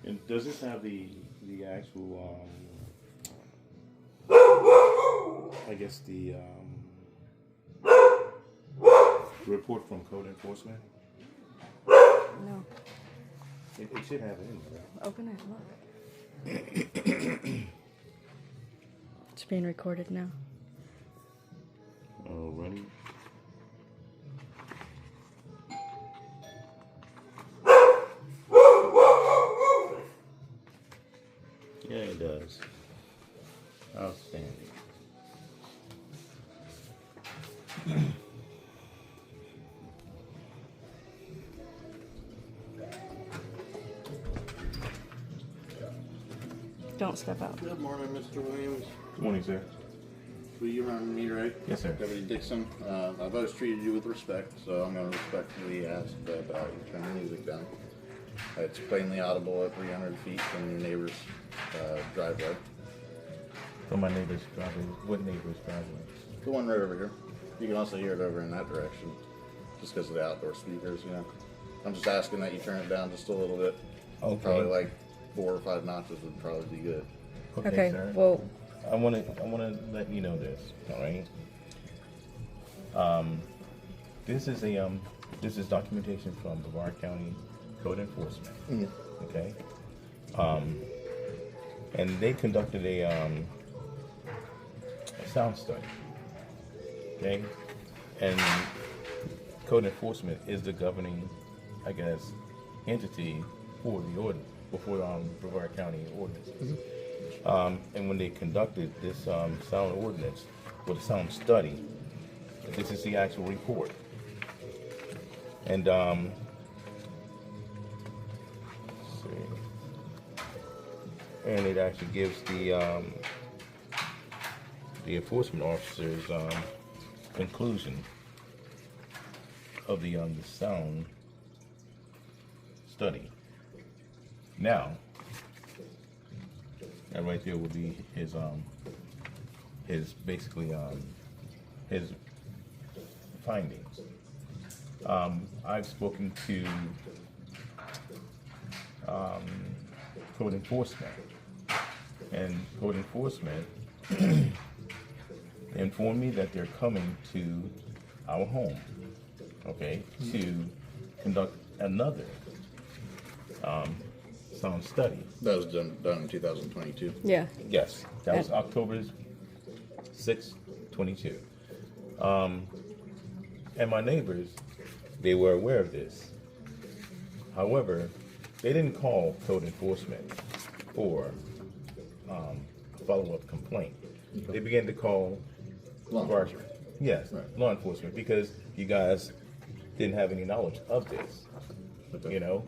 And does this have the actual I guess the report from code enforcement? No. It should have it in there. Open it. Look. It's being recorded now. Alrighty. Yeah, it does. Outstanding. Don't step out. Good morning, Mr. Williams. Good morning, sir. So you remember me, right? Yes, sir. Deputy Dixon. I've always treated you with respect, so I'm going to respectfully ask about you turn the music down. It's plainly audible at 300 feet from your neighbor's driveway. From my neighbor's driveway. What neighbor's driveway? The one right over here. You can also hear it over in that direction, just because of the outdoor speakers, you know. I'm just asking that you turn it down just a little bit. Okay. Probably like 4 or 5 notches would probably be good. Okay. Sir. Well, I want to let you know this. All right. This is documentation from Brevard County Code Enforcement. Mm-hmm. Okay. And they conducted a sound study. Okay. And Code Enforcement is the governing, I guess, entity for the ordinance, before Brevard County ordinance. Mm-hmm. And when they conducted this sound ordinance, or the sound study, this is the actual report. And let's see. And it actually gives the enforcement officer's conclusion of the sound study. Now, that right there will be his basically his findings. I've spoken to code enforcement, and code enforcement informed me that they're coming to our home, okay, to conduct another sound study. That was done in 2022. yeah. Yes, that was October 6th, 22. And my neighbors, they were aware of this. However, they didn't call code enforcement for a follow-up complaint. They began to call Law enforcement. Yes, Right. law enforcement, because you guys didn't have any knowledge of this. Okay. You know.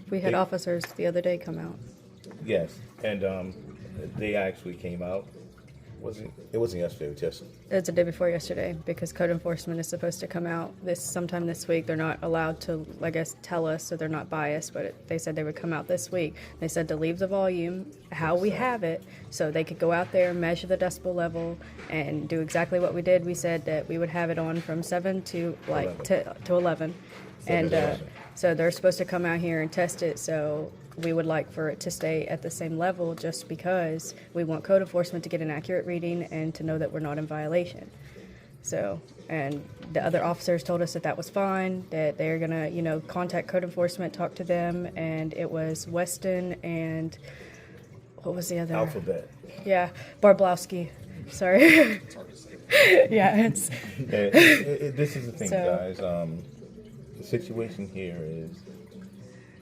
We had They- officers the other day come out. Yes, and they actually came out. It wasn't yesterday. It was just It was the day before yesterday because code enforcement is supposed to come out sometime this week. They're not allowed to, I guess, tell us, so they're not biased, but they said they would come out this week. They said to leave the volume how we have it so they could go out there, measure the decibel level, and do exactly what we did. We said that we would have it on from 7 to 11. And 11. so they're supposed to come out here and test it, so we would like for it to stay at the same level just because we want code enforcement to get an accurate reading and to know that we're not in violation. So, and the other officers told us that that was fine, that they're gonna, contact code enforcement, talk to them, and it was Weston and what was the other? alphabet. Yeah, Barblowski. Sorry. It's hard to say. Yeah, it's. This is the thing, So- guys. The situation here is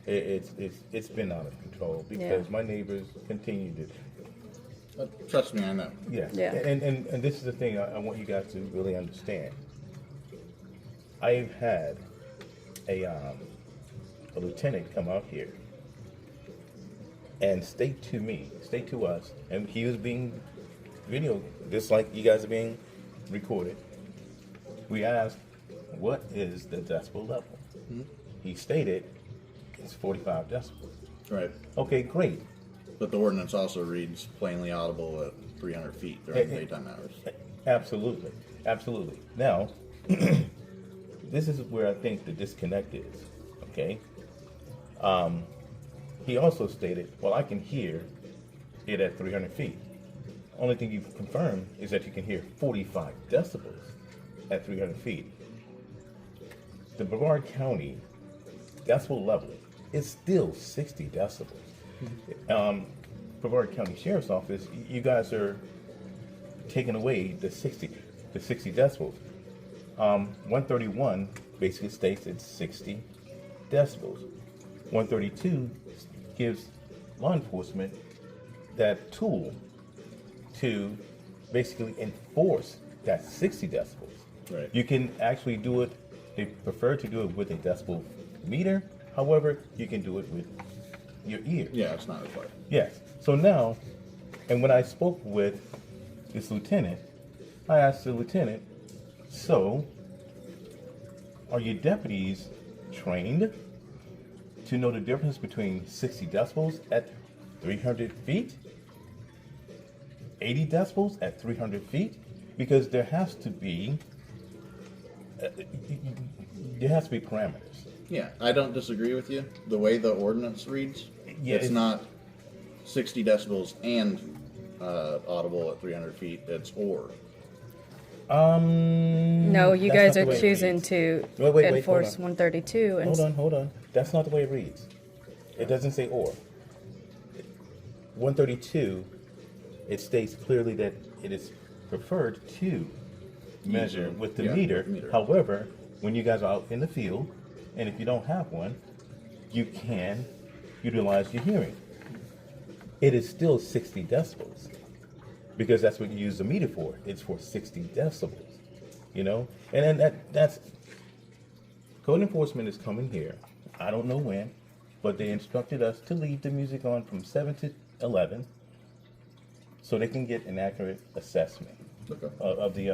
it's been out of control because my neighbors continued to. Trust me, I know. Yeah. Yeah. And this is the thing I want you guys to really understand. I've had a lieutenant come out here and state to us, and he was being videoed just like you guys are being recorded. We asked, what is the decibel level? Mm-hmm. He stated it's 45 decibels. Right. Okay, great. But the ordinance also reads plainly audible at 300 feet during daytime hours. Absolutely. Now, this is where I think the disconnect is. Okay. He also stated, well, I can hear it at 300 feet. Only thing you've confirmed is that you can hear 45 decibels at 300 feet. The Brevard County decibel level is still 60 decibels. Brevard County Sheriff's Office, you guys are taking away the 60 decibels. 131 basically states it's 60 decibels. 132 gives law enforcement that tool to basically enforce that 60 decibels. Right. You can actually do it, they prefer to do it with a decibel meter. However, you can do it with your ear. Yeah, it's not required. Yes. So now, and when I spoke with this lieutenant, I asked the lieutenant, so are your deputies trained to know the difference between 60 decibels at 300 feet? 80 decibels at 300 feet? Because there has to be parameters. Yeah, I don't disagree with you. The way the ordinance reads, Yeah, it's not 60 decibels and audible at 300 feet. It's or. No, you That's guys not the are way it choosing reads. to Wait, enforce hold on. 132. And Hold on. That's not the way it reads. It doesn't say or. 132, it states clearly that it is preferred to measure with the Yeah, meter. meter. However, when you guys are out in the field, and if you don't have one, you can utilize your hearing. It is still 60 decibels because that's what you use the meter for. It's for 60 decibels, you know? And then that's code enforcement is coming here. I don't know when, but they instructed us to leave the music on from 7 to 11 so they can get an accurate assessment Okay. of the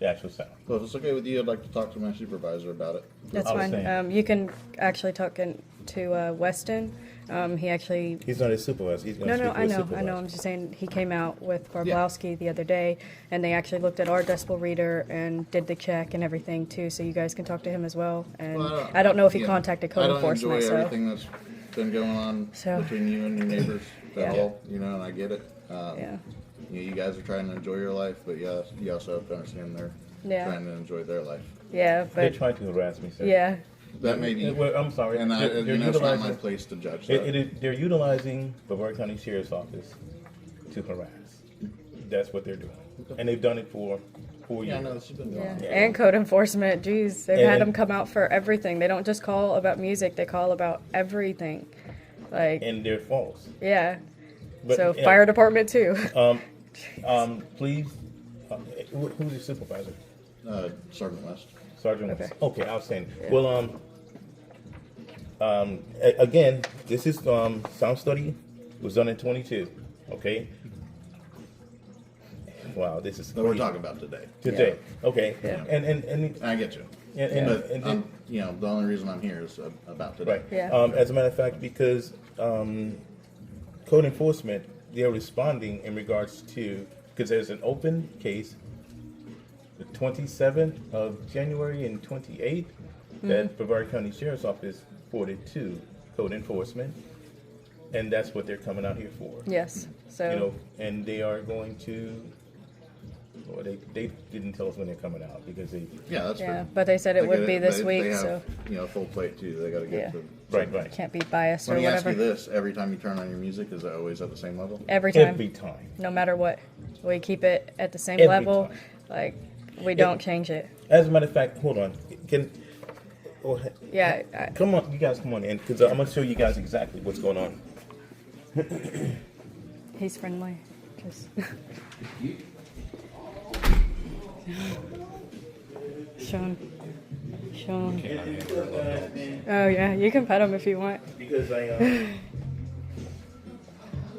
actual sound. Well, if it's okay with you, I'd like to talk to my supervisor about it. that's I was fine. saying- You can actually talk to Weston. He actually. He's not a supervisor. He's going to No, speak I with know. supervisor. I'm just saying he came out with Barblowski the other day, and they actually looked at our decibel reader and did the check and everything too. So you guys can talk to him as well. And Well, I don't know if he yeah. contacted I code don't enforcement. enjoy So everything that's been going on So- between you and your neighbors at Yeah. all, you know, and I get it. yeah, You guys are trying to enjoy your life, but yeah, you also have to understand they're Yeah. trying to enjoy their life. yeah, They're but trying to harass me, sir. yeah, That may be, Well, I'm sorry. and They're you know, it's not my utilizing- place to judge that. They're utilizing Brevard County Sheriff's Office to harass. That's what they're doing. And they've done it for 4 years. Yeah, I know this has been going yeah, on. and code enforcement. Geez, they've had And- them come out for everything. They don't just call about music; they call about everything. Like, And they're false. yeah. But, So yeah, fire department too. Please, who's your supervisor? Sergeant West. Sergeant Okay. West. Okay, I was saying. Well, again, this is sound study was done in 22. Okay. Wow, this is That we're crazy. talking about today. Today. Okay. Yeah. And I get you. and But, then, you know, the only reason I'm here is about today. right. Yeah. As a matter of fact, because code enforcement, they're responding in regards to, because there's an open case, the 27th of January and 28th, that Brevard County Sheriff's Office forwarded to code enforcement, and that's what they're coming out here for. Yes. So You know, and they are going to. Well, they didn't tell us when they're coming out because they. Yeah, that's yeah, fair. but they said it They would get be this they week, have, so you know, full plate too. They got to get Yeah. the. Right. can't be biased Let or me ask whatever. you this: every time you turn on your music, is it always at the same level? Every time, Every time. no matter what, we keep it at the same Every level. time. Like we don't change it. As a matter of fact, hold on. Can. Oh, Yeah. come on, you guys, come on in, because I'm gonna show you guys exactly what's going on. He's friendly. Just Sean. Oh yeah, you can pet him if you want. Because I.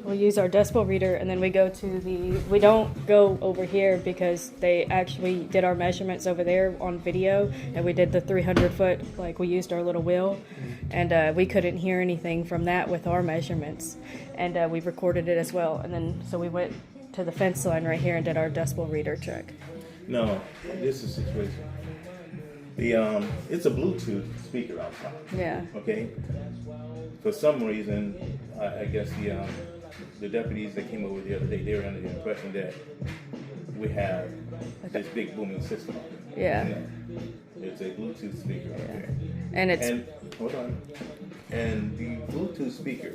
We'll use our decibel reader, and then we go to the. We don't go over here because they actually did our measurements over there on video, and we did the 300 foot. Like we used our little wheel, and we couldn't hear anything from that with our measurements, and we recorded it as well. And then so we went to the fence line right here and did our decibel reader check. No, this is a situation. It's a Bluetooth speaker outside. Yeah. Okay. For some reason, I guess the deputies that came over the other day, they were under the impression that we have this big booming system. Yeah. No. It's a Bluetooth speaker out there. And hold on. And the Bluetooth speaker,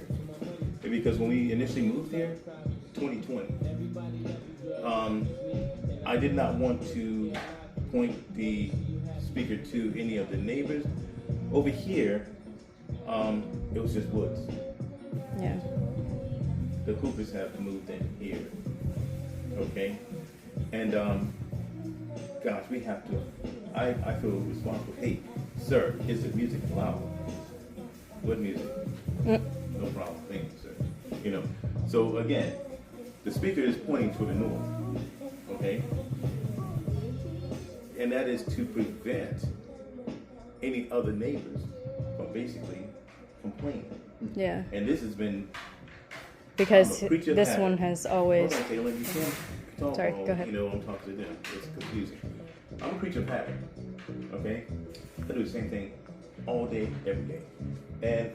because when we initially moved here, 2020, I did not want to point the speaker to any of the neighbors. Over here, it was just woods. yeah. The Coopers have moved in here. Okay? And gosh, we have to, I feel responsible. Hey, sir, is the music loud? What music? No problem. Thank you, sir. You know. So again, the speaker is pointing to the north. Okay? And that is to prevent any other neighbors from basically complaining. Yeah. And this has been Because I'm a creature of this habit. one has always. Hold on, Taylor, you can't talk. Sorry, while, go ahead. You know, I'm talking to them. It's confusing. I'm a creature of habit. Okay? I do the same thing all day, every day. And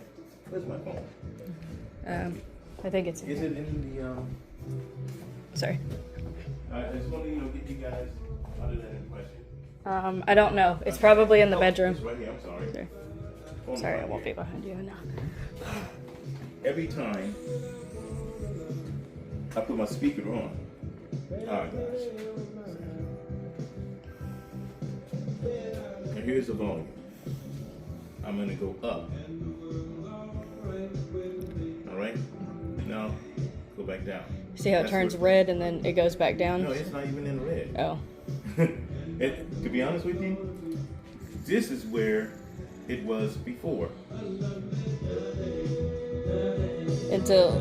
where's my phone? I think it's. Is it in the Sorry. I just want to, get you guys out of that impression. I don't know. It's probably in the bedroom. It's right here, I'm sorry. Sorry. Phone Sorry, right I won't be here. behind you now. Every time I put my speaker on, oh gosh. And here's the volume. I'm gonna go up. All right. Now go back down. See how it That's turns what- red and then it goes back down? No, it's not even in red. Oh. To be honest with you, this is where it was before. Until.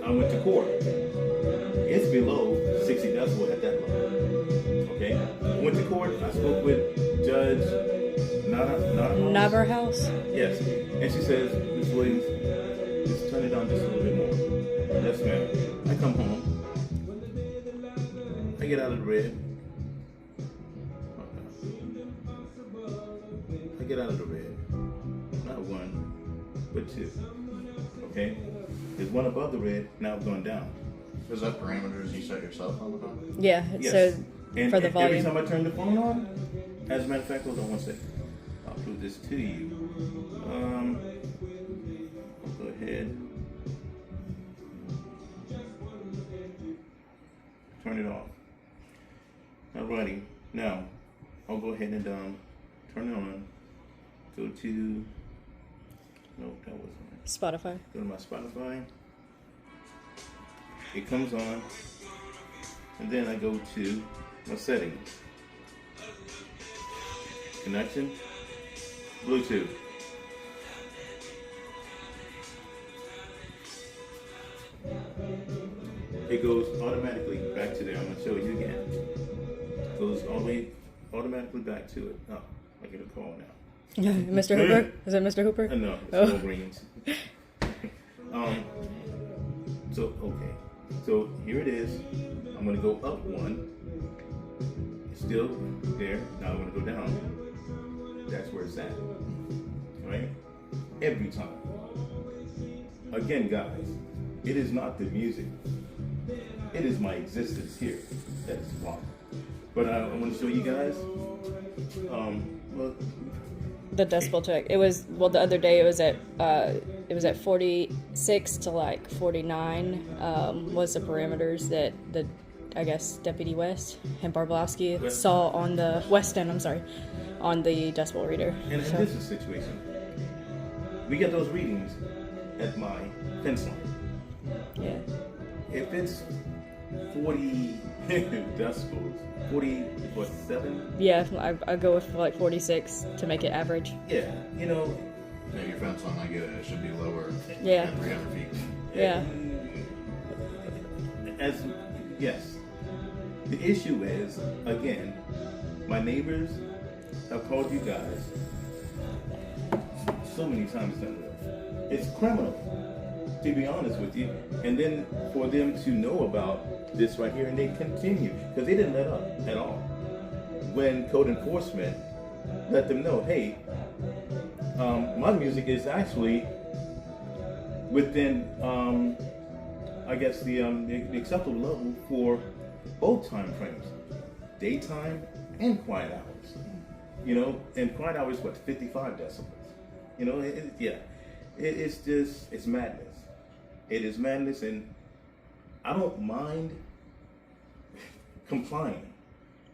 I went to court. It's below 60 decibel at that level. Okay? Went to court. I spoke with Judge Nabber House? Yes. And she says, Ms. Williams, just turn it down just a little bit more. Yes, ma'am. I come home. I get out of the red. I get out of the red. Not one, but two. Okay? There's one above the red, now it's gone down. Is that parameters you set yourself on the phone? Yeah, Yes. so And for the every volume. time I turn the phone on, as a matter of fact, hold on one second. I'll prove this to you. I'll go ahead. Turn it off. Alrighty. Now, I'll go ahead and turn it on. Go to, no, that wasn't it. Spotify. Go to my Spotify. It comes on. And then I go to my settings. Connection. Bluetooth. It goes automatically back to there. I'm going to show you again. It goes all the way automatically back to it. Oh, I get a call now. Mr. Hooper? Is it Mr. Hooper? No, it's Oh. Walgreens. So, okay. So here it is. I'm going to go up one. It's still there. Now I'm going to go down. That's where it's at. Right? Every time. Again, guys, it is not the music. It is my existence here that is wrong. But I want to show you guys. Well, The decibel check. It was the other day. It was at 46 to like 49. Was the parameters that the I guess Deputy West and Barblowski saw on the West End. I'm sorry, on the decibel reader. And So- this is the situation. We get those readings at my fence line. yeah. If it's 40 decibels, 47, Yeah, I go with like 46 to make it average. yeah, Yeah, your fence line, I get it. It should be lower Yeah. at 300 feet. Yeah. Yes. The issue is, again, my neighbors have called you guys so many times now. It's criminal, to be honest with you. And then for them to know about this right here, and they continue, because they didn't let up at all. When code enforcement let them know, hey, my music is actually within, I guess, the acceptable level for both time frames, daytime and quiet hours. You know, and quiet hours, what, 55 decibels? You know, it's just, it's madness. It is madness, and I don't mind complying.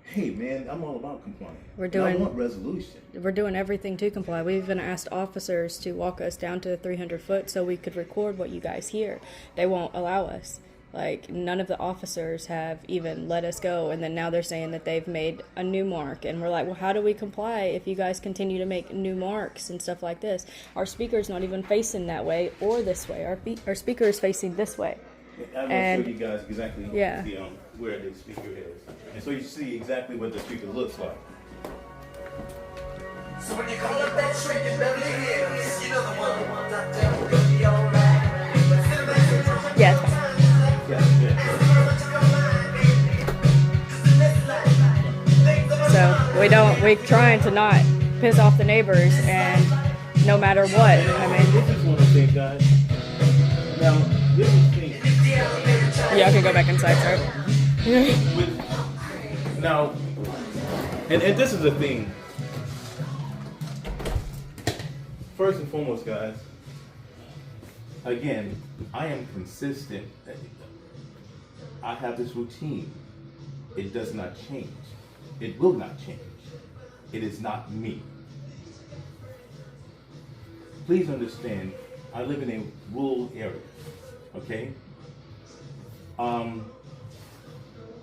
Hey man, I'm all about complying. I want resolution. We're doing everything to comply. We even asked officers to walk us down to the 300 foot so we could record what you guys hear. They won't allow us. Like, none of the officers have even let us go, and then now they're saying that they've made a new mark, and we're like, well, how do we comply if you guys continue to make new marks and stuff like this? Our speaker's not even facing that way or this way. Our speaker is facing this way. I'm going to show you guys exactly where the speaker is. And so you see exactly what the speaker looks like. So when you call up that shrink in Beverly Hills, you know the one that devil will be alright. Yeah, it's fine. So we're trying to not piss off the neighbors, and no matter what, I mean. This is one of the things, guys. Now, this is the thing. Yeah, I can go back inside, sorry. Now, and this is the thing. First and foremost, guys, again, I am consistent. I have this routine. It does not change. It will not change. It is not me. Please understand, I live in a rural area, okay? I'm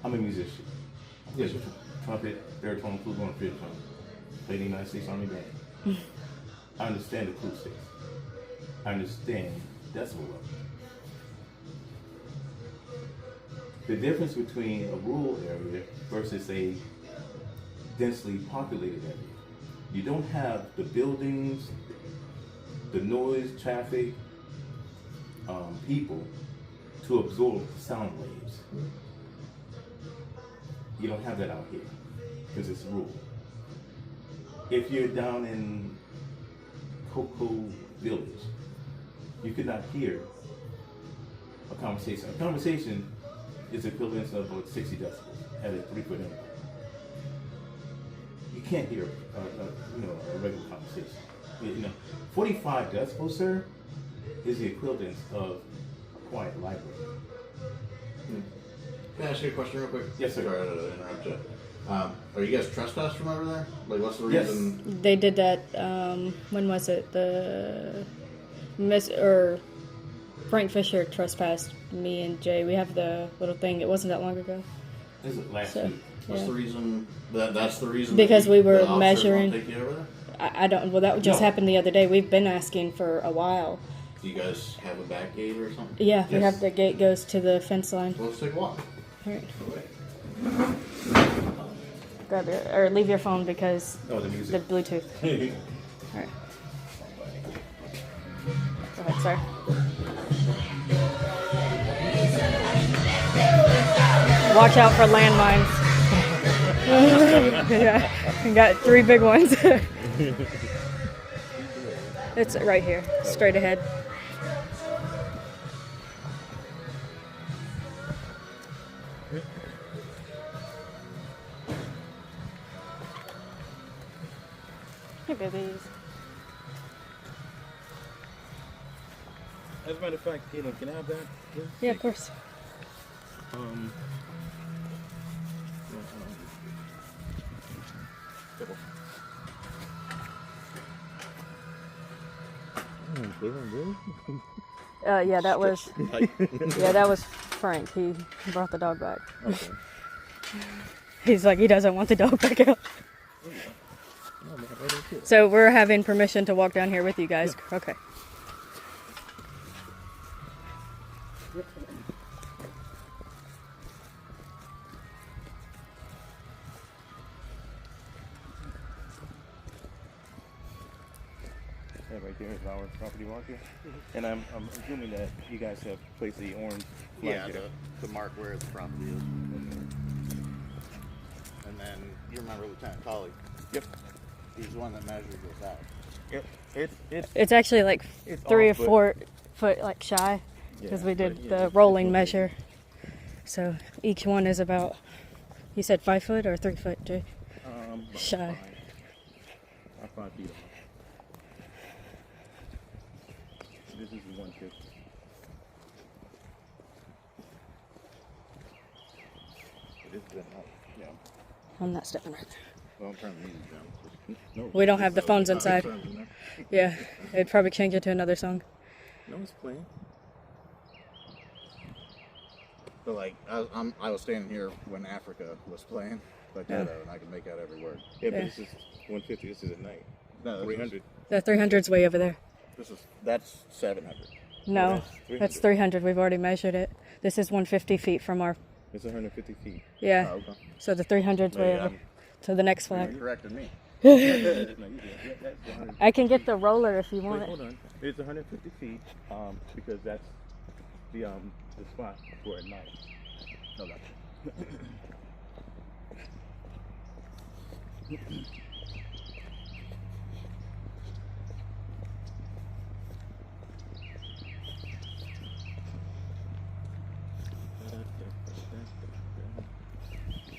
a musician. Yes, trumpet, baritone, flugelhorn, fifth trumpet. Play the United States Army Band. I understand acoustics. I understand decibel level. The difference between a rural area versus a densely populated area. You don't have the buildings, the noise, traffic, people to absorb sound waves. You don't have that out here because it's rural. If you're down in Cocoa Village, you could not hear a conversation. A conversation is equivalent of about 60 decibels at a 3-foot interval. You can't hear a regular conversation. 45 decibels, sir, is the equivalent of a quiet library. Can I ask you a question real quick? Yes, sir. Sorry to interrupt you. Are you guys trespassed from over there? Like, what's the reason? Yes. They did that, when was it? Frank Fisher trespassed me and Jay. We have the little thing. It wasn't that long ago. This is last week. What's the reason? That's the reason? Because we were the officers measuring. won't take you over there? I don't. Well, that just happened the other day. We've been asking for a while. Do you guys have a back gate or something? Yeah, we have the gate goes to the fence line. Well, let's take a walk. All right. Grab your or leave your phone because the music. The Bluetooth. All right. Go ahead, sir. Watch out for landmines. Yeah, we got 3 big ones. It's right here, straight ahead. Hey, babies. As a matter of fact, Caitlin, can I have that? Please? Yeah, of course. Yeah, that was that was Frank. He brought the dog back. Okay. He's like, he doesn't want the dog back out. So we're having permission to walk down here with you guys. Yeah. Okay. Right there is our property marker, and I'm assuming that you guys have placed the orange flag Yeah, there. to mark where the property is. And then you remember Lieutenant Colley? Yep. He's the one that measured this out. It's actually like It's 3 or off, but- 4 foot like shy because Yeah, we but did yeah, the it's- rolling it's measure. So each one is about, you said 5 foot or 3 foot, Jay? About Shy. 5 feet off. This is the 150. This is the height. Yeah. I'm not stepping right there. Well, I'm turning the music down. No, We don't have the phones Oh, inside. phone's in there. Yeah, it'd probably change it to another song. no, it's playing. But like, I was standing here when Africa was playing like that, and I could make out every word. Yeah, but Yeah. this is 150. This is at night. No, this 300. The 300's way over there. That's 700. No, that's that's 300. We've already measured it. This is 150 feet from our, It's 150 feet. yeah. Oh, okay. So the 300's way Yeah. over to the next You flag. corrected me. No, you did. Yeah, that's 100. I can get the roller if you Wait, want hold it. on. It's 150 feet because that's the spot for at night. No, gotcha.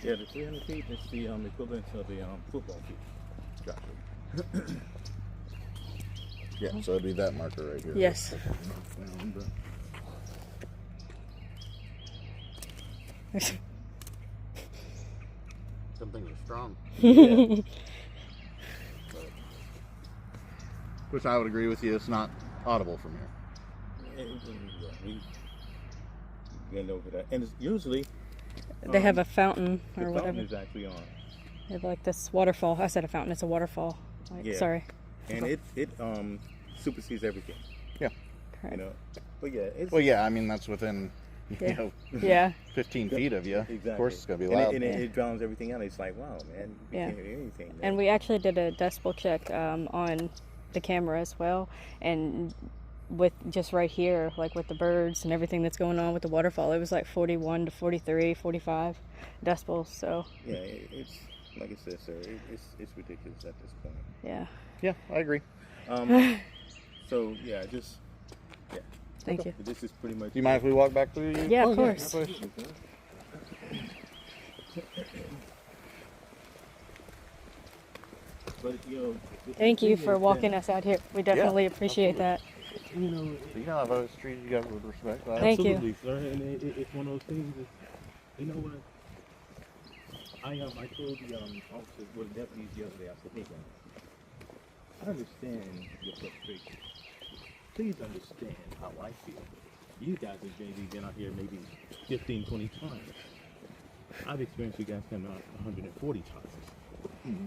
Yeah, the 300 feet is the equivalent of the football field. Gotcha. Yeah, so it'd be that marker right here. Yes. Some things are strong. Yeah. Which I would agree with you, it's not audible from here. We went over that, and it's usually They have a fountain the or fountain whatever. is actually on, They have like this waterfall. I said a fountain. It's a waterfall. Like, Yeah. Sorry. and it supersedes everything, Yeah. you know. But yeah, it's Well, yeah, I mean, that's within, Yeah. you know, Yeah. 15 feet of you. exactly. Of course it's going to be And loud. it drowns everything out. It's like, wow, man, you Yeah. can't hear anything. Man. And we actually did a decibel check on the camera as well. And with just right here, like with the birds and everything that's going on with the waterfall, it was like 41 to 43, 45 decibels. So, yeah, it's like I said, sir, it's ridiculous at this point. yeah. Yeah, I agree. So yeah, just yeah. Thank you. This is pretty much. Do you mind if we walk back through you? Yeah, of course. But you know, Thank you for walking us out here. We definitely appreciate that. You know, You know, I've always treated you guys with respect. Thank you. absolutely, sir. And it's one of those things. You know what? I told the officers, well, the deputies the other day. I said, hey guys, I understand your frustration. Please understand how I feel. You guys have maybe been out here maybe 15, 20 times. I've experienced you guys come out 140 times.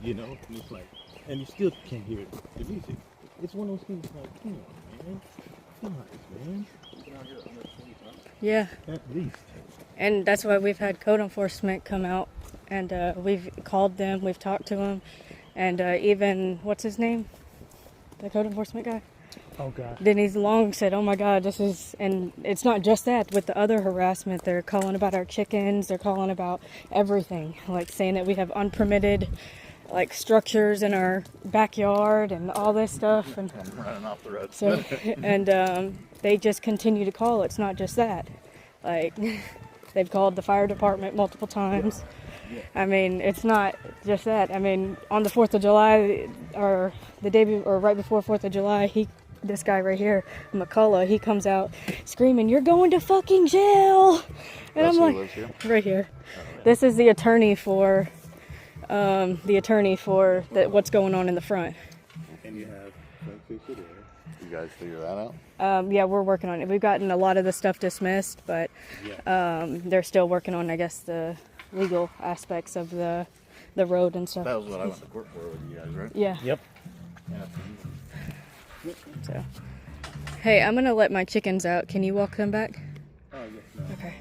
You know, and it's like, and you still can't hear the music. It's one of those things like, come on, man. Guys, man. You've been out here 120 times. Yeah. At least. And that's why we've had code enforcement come out, and we've called them, we've talked to them, and even, what's his name? The code enforcement guy? Oh, God. Denise Long said, oh my God, this is, and it's not just that, with the other harassment, they're calling about our chickens, they're calling about everything, like saying that we have unpermitted, like, structures in our backyard and all this stuff, and I'm running off the road. so, and they just continue to call. It's not just that, like, they've called the fire department multiple times. I mean, it's not just that. I mean, on the 4th of July, or the day or right before 4th of July, this guy right here, McCullough, he comes out screaming, "You're going to fucking jail!" And That's I'm who like, lives here? right here. This is the attorney for what's going on in the front. And you have Frankfurt there. You guys figure that out? Yeah, we're working on it. We've gotten a lot of the stuff dismissed, but they're still working on, I guess, the legal aspects of the road and stuff. That was what I went to court for with you guys, right? Yeah. Yep. So, hey, I'm gonna let my chickens out. Can you walk them back? Oh, yes, no. Okay.